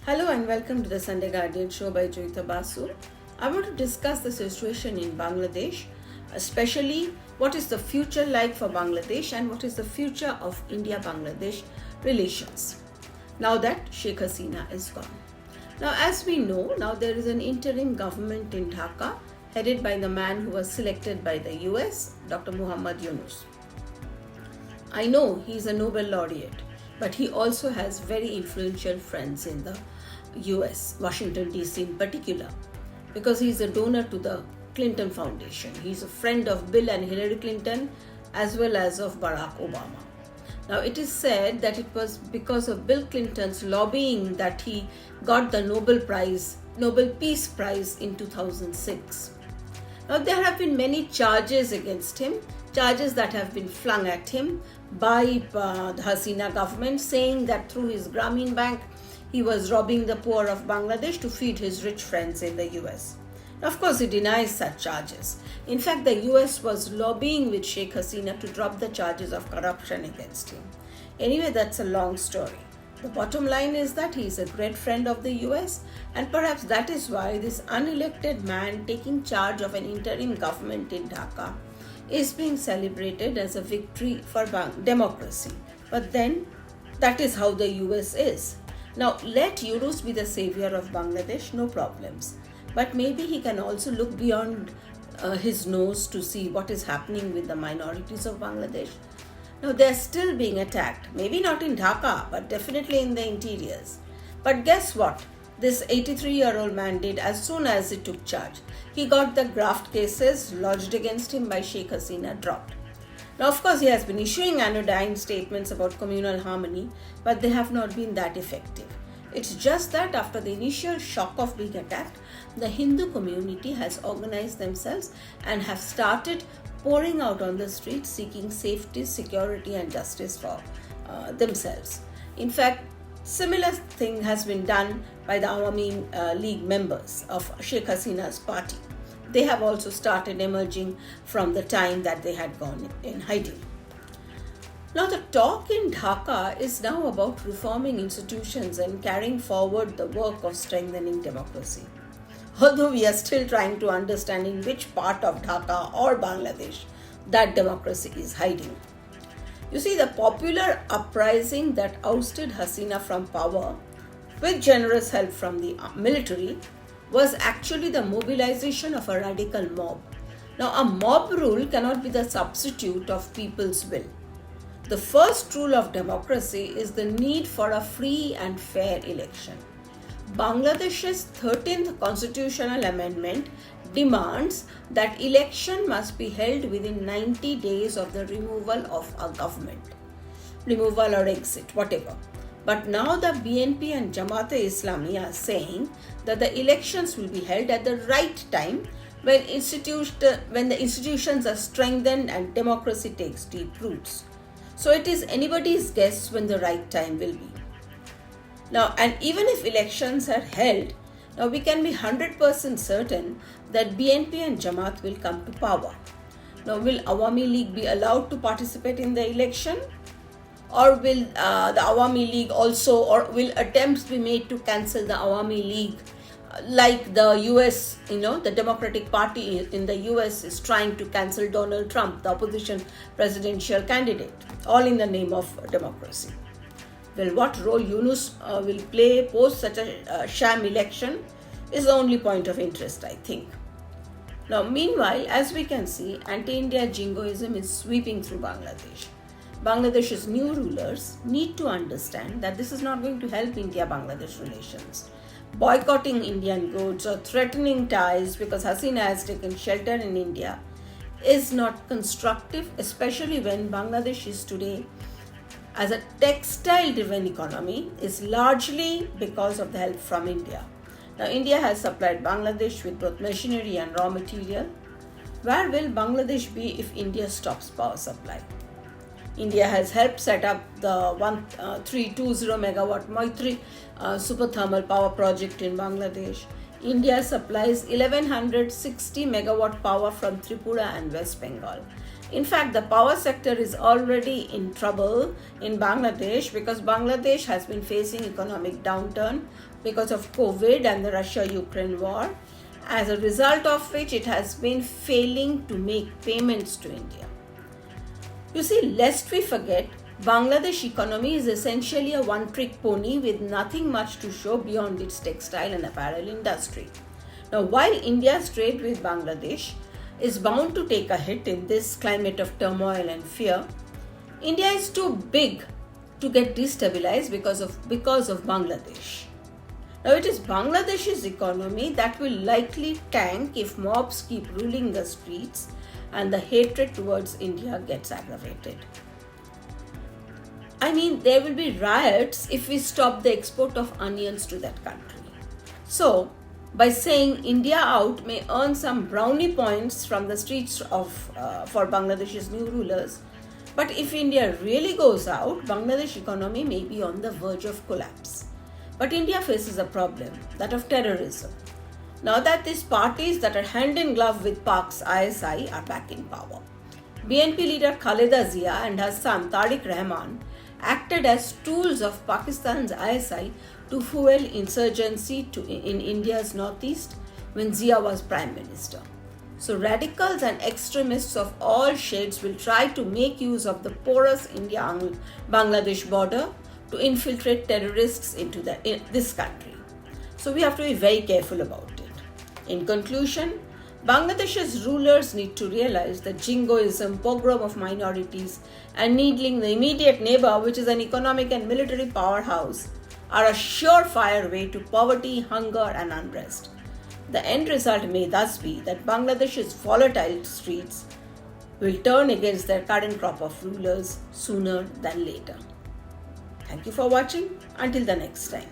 Hello and welcome to the Sunday Guardian show by Joyeeta Basu. I want to discuss the situation in Bangladesh, especially what is the future like for Bangladesh and what is the future of India-Bangladesh relations now that Sheikh Hasina is gone. Now, as we know, now there is an interim government in Dhaka headed by the man who was selected by the US, Dr. Muhammad Yunus. I know he is a Nobel laureate, but he also has very influential friends in the US, Washington DC in particular, because he is a donor to the Clinton Foundation. He is a friend of Bill and Hillary Clinton as well as of Barack Obama. Now, it is said that it was because of Bill Clinton's lobbying that he got the Nobel Peace Prize in 2006. Now, there have been many charges against him, charges that have been flung at him by the Hasina government, saying that through his Grameen Bank, he was robbing the poor of Bangladesh to feed his rich friends in the US. Now, of course, he denies such charges. In fact, the US was lobbying with Sheikh Hasina to drop the charges of corruption against him. Anyway, that's a long story. The bottom line is that he is a great friend of the US, and perhaps that is why this unelected man taking charge of an interim government in Dhaka is being celebrated as a victory for democracy. But then, that is how the US is. Now, let Yunus be the savior of Bangladesh, no problems. But maybe he can also look beyond his nose to see what is happening with the minorities of Bangladesh. Now, they are still being attacked. Maybe not in Dhaka, but definitely in the interiors. But guess what? This 83-year-old man did as soon as he took charge. He got the graft cases lodged against him by Sheikh Hasina dropped. Now, of course, he has been issuing anodyne statements about communal harmony, but they have not been that effective. It's just that after the initial shock of being attacked, the Hindu community has organized themselves and have started pouring out on the streets seeking safety, security and justice for themselves. In fact, similar thing has been done by the Awami League members of Sheikh Hasina's party. They have also started emerging from the time that they had gone in hiding. Now, the talk in Dhaka is now about reforming institutions and carrying forward the work of strengthening democracy. Although we are still trying to understand in which part of Dhaka or Bangladesh that democracy is hiding. You see, the popular uprising that ousted Hasina from power, with generous help from the military, was actually the mobilization of a radical mob. Now, a mob rule cannot be the substitute of people's will. The first rule of democracy is the need for a free and fair election. Bangladesh's 13th constitutional amendment demands that election must be held within 90 days of the removal of a government. Removal or exit, whatever. But now the BNP and Jamaat Islami are saying that the elections will be held at the right time when the institutions are strengthened and democracy takes deep roots. So it is anybody's guess when the right time will be. Now, and even if elections are held, now we can be 100% certain that BNP and Jamaat will come to power. Now, will Awami League be allowed to participate in the election? Or will the Awami League also, or will attempts be made to cancel the Awami League like the US, the Democratic Party in the US is trying to cancel Donald Trump, the opposition presidential candidate, all in the name of democracy. Well, what role Yunus will play post such a sham election is the only point of interest, I think. Now, meanwhile, as we can see, anti-India jingoism is sweeping through Bangladesh. Bangladesh's new rulers need to understand that this is not going to help India-Bangladesh relations. Boycotting Indian goods or threatening ties because Hasina has taken shelter in India is not constructive, especially when Bangladesh is today, as a textile-driven economy, is largely because of the help from India. Now, India has supplied Bangladesh with both machinery and raw material. Where will Bangladesh be if India stops power supply? India has helped set up the 1320 megawatt Maitri super thermal power project in Bangladesh. India supplies 1160 megawatt power from Tripura and West Bengal. In fact, the power sector is already in trouble in Bangladesh because Bangladesh has been facing economic downturn because of COVID and the Russia-Ukraine war, as a result of which it has been failing to make payments to India. You see, lest we forget, Bangladesh economy is essentially a one-trick pony with nothing much to show beyond its textile and apparel industry. Now, while India's trade with Bangladesh is bound to take a hit in this climate of turmoil and fear, India is too big to get destabilized because of Bangladesh. Now, it is Bangladesh's economy that will likely tank if mobs keep ruling the streets and the hatred towards India gets aggravated. I mean, there will be riots if we stop the export of onions to that country. So, by saying India out may earn some brownie points from the streets for Bangladesh's new rulers, but if India really goes out, Bangladesh economy may be on the verge of collapse. But India faces a problem, that of terrorism. Now that these parties that are hand in glove with Pak's ISI are back in power. BNP leader Khaleda Zia and her son Tariq Rahman acted as tools of Pakistan's ISI to fuel insurgency in India's northeast when Zia was Prime Minister. So radicals and extremists of all shades will try to make use of the porous India-Bangladesh border to infiltrate terrorists into this country. So we have to be very careful about it. In conclusion, Bangladesh's rulers need to realize that jingoism, pogrom of minorities, and needling the immediate neighbor, which is an economic and military powerhouse, are a surefire way to poverty, hunger, and unrest. The end result may thus be that Bangladesh's volatile streets will turn against their current crop of rulers sooner than later. Thank you for watching. Until the next time.